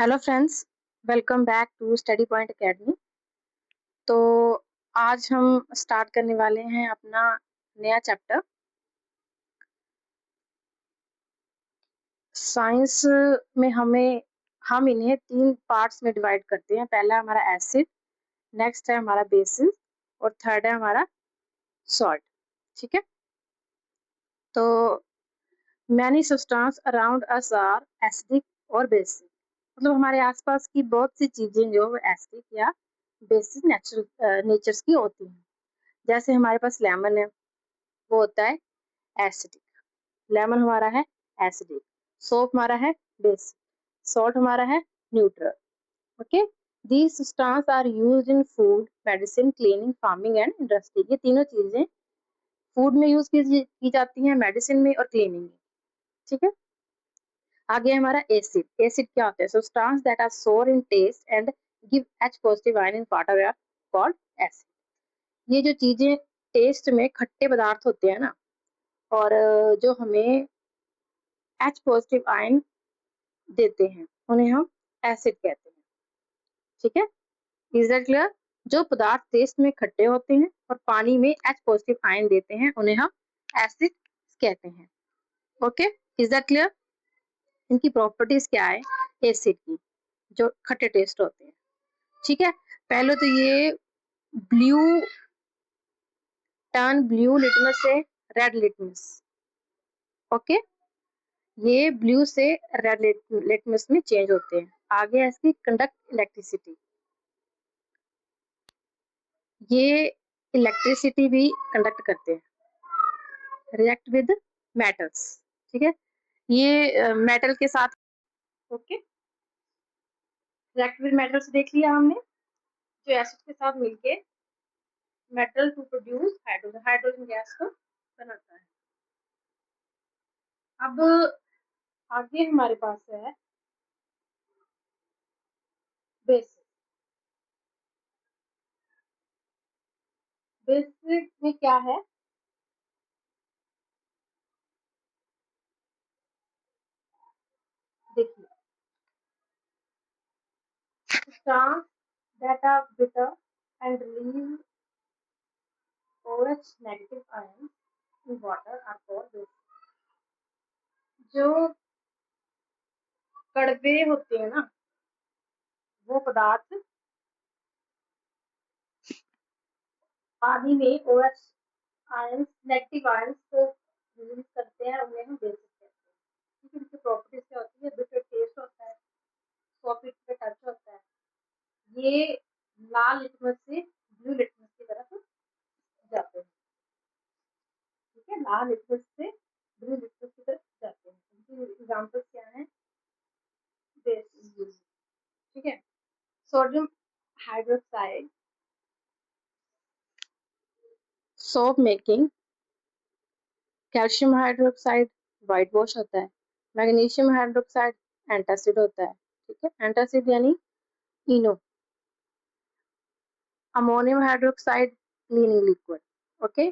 Hello friends, welcome back to Study Point Academy. तो आज हम स्टार्ट करने वाले हैं अपना नया चैप्टर साइंस में। हम इन्हें तीन पार्ट्स में डिवाइड करते हैं। पहला हमारा एसिड, नेक्स्ट है हमारा बेसिस और थर्ड है हमारा सॉल्ट। ठीक है, तो many substance around us are acidic और बेसिक। मतलब हमारे आसपास की बहुत सी चीजें जो एसिडिक या बेसिक नेचर्स की होती हैं। जैसे हमारे पास लेमन है, वो होता है एसिडिक। लेमन हमारा है एसिडिक, सोप हमारा है बेसिक, सॉल्ट हमारा है neutral. Okay, these substance are used in food, medicine, cleaning, farming and industry. ये तीनों चीजें फूड में यूज की जाती हैं, मेडिसिन में और क्लीनिंग में। ठीक है, आगे हमारा एसिड। एसिड क्या होता है? Substance that are sour in taste and give H positive ion in water are called acid. ये जो चीजें टेस्ट में खट्टे पदार्थ होते हैं ना, और जो हमें H पॉजिटिव आयन देते हैं, उन्हें हम एसिड कहते हैं। ठीक है, इज दैट क्लियर? जो पदार्थ टेस्ट में खट्टे होते हैं और पानी में H पॉजिटिव आयन देते हैं, उन्हें हम एसिड कहते हैं। Okay, is that clear? इनकी प्रॉपर्टीज क्या है एसिड की, जो खट्टे टेस्ट होते हैं? ठीक है, पहले तो ये ब्लू टर्न ब्लू लिटमस से रेड लिटमस। ओके, ये ब्लू से रेड लिटमस में चेंज होते हैं। आगे है इसकी कंडक्ट इलेक्ट्रिसिटी। ये इलेक्ट्रिसिटी भी कंडक्ट करते हैं, रिएक्ट विद मेटल्स। ठीक है, ये मेटल के साथ। ओके, रिएक्ट विद मेटल्स देख लिया हमने, जो एसिड के साथ मिलके metal to produce hydrogen, hydrogen gas को बनाता है। अब आगे हमारे पास है बेसिक। बेसिक में क्या है? देखिए, substance that are bitter and release OH negative ion in water are called basic। जो कड़वे होते हैं ना, वो पदार्थ पानी में OH आयंस, नेगेटिव आयंस को रिलीज करते हैं, उन्हें हम बेसिक कहते हैं। क्योंकि इनकी प्रॉपर्टीज क्या होती है? बिटर टेस्ट होता है, सॉफ्ट पे टच होता है। ये लाल लिटमस से ब्लू लिटमस की तरफ जाते हैं। ठीक है, लाल लिटमस से ब्लू लिटमस की तरफ जाते हैं। इनकी एग्जाम्पल क्या है? बेसिक। ठीक है, sodium hydroxide soap making, calcium hydroxide white wash होता है, मैग्नीशियम हाइड्रोक्साइड एंटासिड होता है। ठीक है, एंटासिड यानी Eno, ammonium hydroxide cleaning liquid. Okay,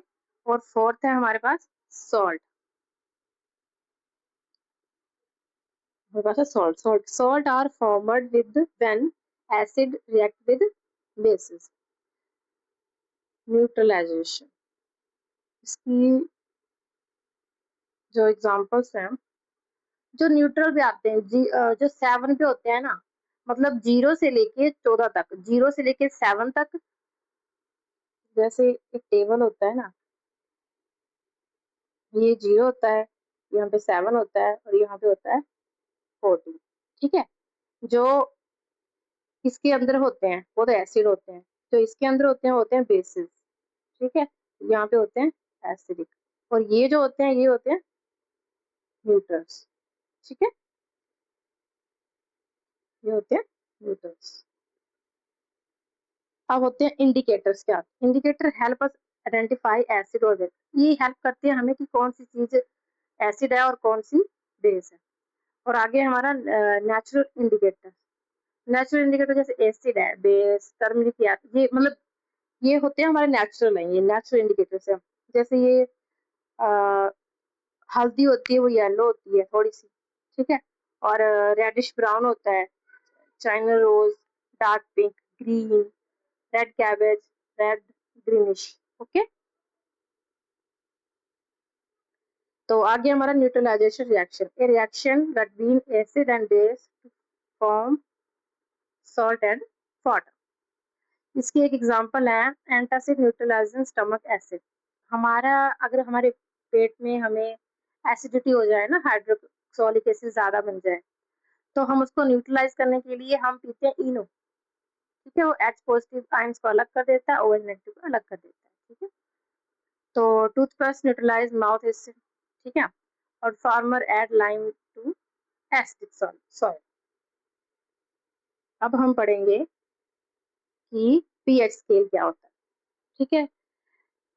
और फोर्थ है हमारे पास सॉल्ट। हमारे पास है salt. Salt are formed with when acid react with bases, neutralisation. इसकी जो एग्जांपल्स हैं, जो न्यूट्रल पे आते हैं, जो 7 पे होते हैं ना, मतलब 0 से लेके 14 तक, 0 से लेके 7 तक। जैसे एक टेबल होता है ना, ये 0 होता है, यहाँ पे 7 होता है और यहाँ पे होता है 14। ठीक है, जो इसके अंदर होते हैं वो तो एसिड होते हैं, जो इसके अंदर होते हैं बेसिस। ठीक है, यहाँ पे होते हैं एसिडिक, और ये जो होते हैं ये होते हैं न्यूट्रल्स। ठीक है, ये होते हैं न्यूट्रल्स। अब होते हैं इंडिकेटर्स। क्या indicator? Help us identify acid और बेस। ये हेल्प करते हैं हमें कि कौन सी चीज एसिड है और कौन सी बेस है। और आगे हमारा नेचुरल इंडिकेटर। नेचुरल इंडिकेटर जैसे एसिड है, बेस, टर्मरिक, ये मतलब ये होते हैं हमारे नेचुरल है, ये नेचुरल इंडिकेटर्स है। जैसे ये हल्दी होती है, वो येलो होती है थोड़ी सी। ठीक है, और रेडिश ब्राउन होता है, china rose, dark pink, green, red cabbage, red, greenish. Okay, तो आगे हमारा neutralisation reaction, a reaction between acid and base form salt and water. इसकी एक एग्जांपल है एंटासिड न्यूट्रलाइजिंग स्टमक एसिड। हमारा अगर हमारे पेट में हमें एसिडिटी हो जाए ना, हाइड्रोक्लोरिक एसिड ज्यादा बन जाए, तो हम उसको न्यूट्रलाइज करने के लिए हम पीते हैं इनो। ठीक है, वो H पॉजिटिव आयंस को अलग कर देता है, OH नेगेटिव को अलग कर देता है। ठीक है, तो टूथब्रश न्यूट्रलाइज माउथ एसिड। ठीक है, और farmer add lime to acidic soil. अब हम पढ़ेंगे कि पीएच स्केल क्या होता है। ठीक है,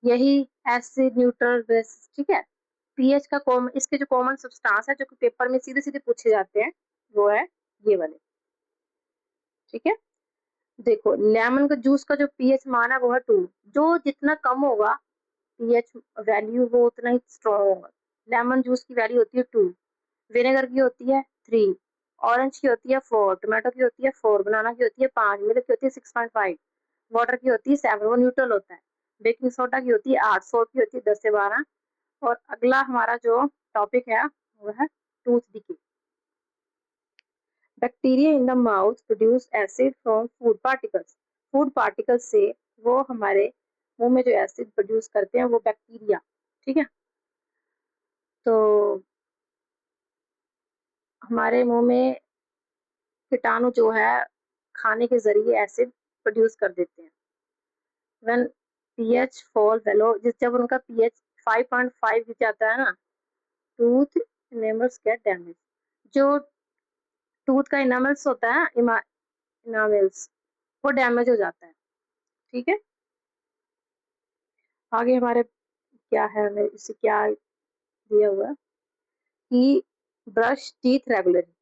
यही एसिड न्यूट्रल बेस। ठीक है, पीएच का इसके जो कॉमन सब्सटेंस है जो कि पेपर में सीधे सीधे पूछे जाते हैं, वो है ये वाले। ठीक है, देखो लेमन का जूस का जो पीएच मान है वो है 2। जो जितना कम होगा पीएच वैल्यू, वो उतना ही स्ट्रॉन्ग होगा। लेमन जूस की वैल्यू होती है 2, विनेगर की होती है 3, ऑरेंज की होती है 4, टोमेटो की होती है 4, बनाना की होती है 5, मिल्क की होती है 6.5, वाटर की होती है 7, वो न्यूट्रल होता है। बेकिंग सोडा की होती है 8, सोप की होती है 10 से 12। और अगला हमारा जो टॉपिक है वो है tooth decay. Bacteria in the mouth produce acid from food particles. Food particles से वो हमारे मुंह में जो एसिड प्रोड्यूस करते हैं वो बैक्टीरिया। ठीक है, तो हमारे मुंह में कीटाणु जो है खाने के जरिए एसिड प्रोड्यूस कर देते हैं। व्हेन पीएच फॉल बेलो, जब उनका पीएच 5.5 गिर जाता है ना, टूथ इनेमल्स गेट डैमेज। जो टूथ का इनामल्स होता है, इनामल्स, वो डैमेज हो जाता है। ठीक है, आगे हमारे क्या है, हमें इसे क्या दिया हुआ है कि brush teeth regularly,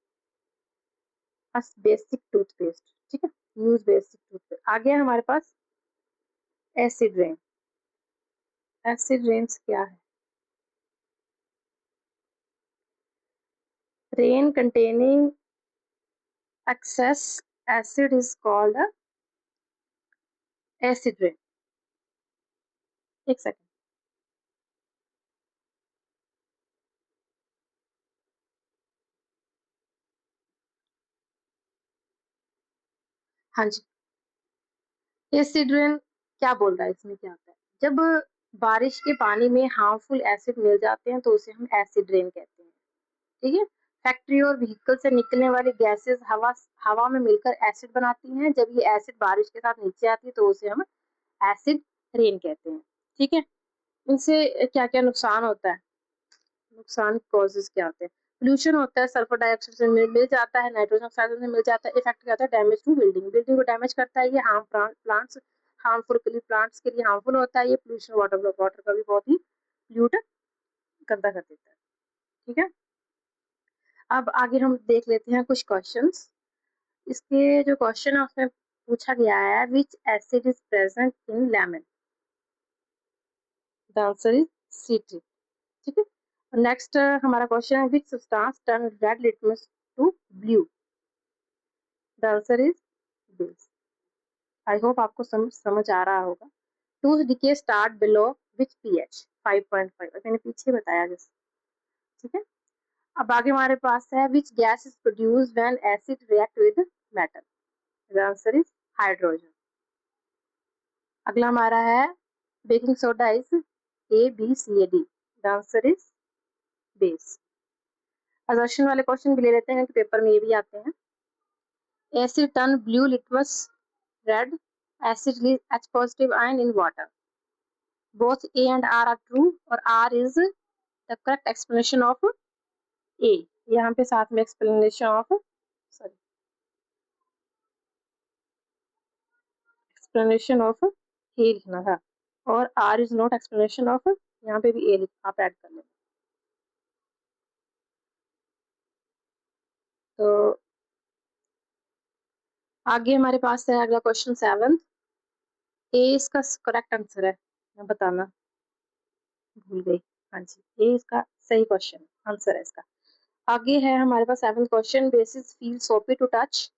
basic toothpaste. ठीक है, यूज बेसिक टूथपेस्ट। आगे है हमारे पास एसिड रेन। एसिड रेन्स क्या है? Rain containing excess acid is called a acid rain। एक सेकंड। हाँ जी, एसिड रेन क्या बोल रहा है, इसमें क्या होता है? जब बारिश के पानी में हार्मफुल एसिड मिल जाते हैं तो उसे हम एसिड रेन कहते हैं। ठीक है, फैक्ट्री और व्हीकल से निकलने वाली गैसेस हवा में मिलकर एसिड बनाती हैं। जब ये एसिड बारिश के साथ नीचे आती है तो उसे हम एसिड रेन कहते हैं। ठीक है, इनसे क्या क्या नुकसान होता है, नुकसान कॉजेज क्या होते हैं? पोल्यूशन होता है, सल्फर डाइऑक्साइड से मिल जाता है, नाइट्रोजन ऑक्साइड से मिल जाता है। इफेक्ट क्या होता है? डैमेज टू बिल्डिंग, बिल्डिंग को डैमेज करता है। ये प्लांट्स हार्मफुल के लिए, प्लांट्स के लिए हार्मफुल होता है। ये पोल्यूशन वाटर का भी बहुत ही पोल्यूट गंदा कर देता है। ठीक है, अब आगे हम देख लेते हैं कुछ क्वेश्चंस। इसके जो क्वेश्चन है उसमें पूछा गया है which acid is present in lemon. The answer is citric. ठीक है, नेक्स्ट हमारा क्वेश्चन है which substance turn red litmus to blue. The answer is base. I hope आपको समझ आ रहा होगा। Tooth decay start below which pH 5.5, मैंने पीछे बताया जैसे। ठीक है, अब आगे हमारे पास है which gas is produce when acid react with metal. The answer is hydrogen. अगला हमारा है baking soda is ABCAD। The answer is base. Assertion वाले क्वेश्चन भी ले लेते हैं कि पेपर में ये भी आते हैं। Asset turn blue litmus red, acid release H positive ion in water. Both A and R are true और R is the correct explanation of A। यहाँ पे साथ में explanation of A लिखना था और R is not explanation of, यहाँ पे भी A आप ऐड कर लें। तो आगे हमारे पास है अगला क्वेश्चन 7। A इसका करेक्ट आंसर है, मैं बताना भूल गई। हाँ जी, A इसका सही क्वेश्चन आंसर है इसका। आगे है हमारे पास 7th क्वेश्चन बेसिस फील सोपी टू टच।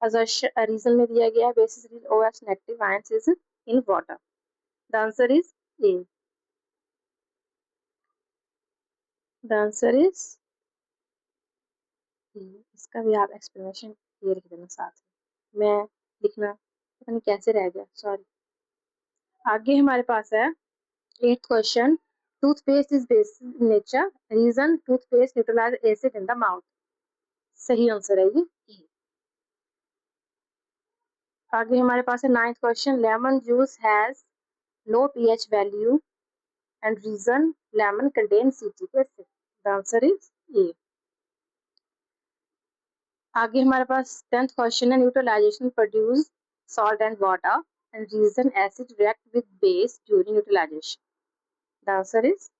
रीजन में दिया गया है basis OH negative ions is in water. The answer is A. The answer is ए। इसका भी आप एक्सप्लेनेशन ये लिख देना साथ में, मैं लिखना पता नहीं कैसे रह गया, सॉरी। आगे हमारे पास है 8th question, toothpaste is basic in nature, reason toothpaste neutralise acid in the mouth. सही आंसर है ये। आगे हमारे पास है 9th question, lemon juice has low pH value and reason lemon contain citric acid। The answer is A. आगे हमारे पास 10th क्वेश्चन है, neutralisation produce salt and water and reason acid react with base during neutralisation. The answer is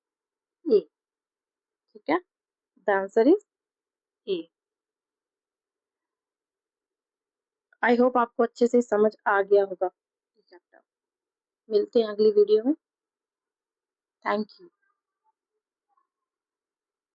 A. ठीक है, the answer is A. I hope आपको अच्छे से समझ आ गया होगा चैप्टर। मिलते हैं अगली वीडियो में। Thank you.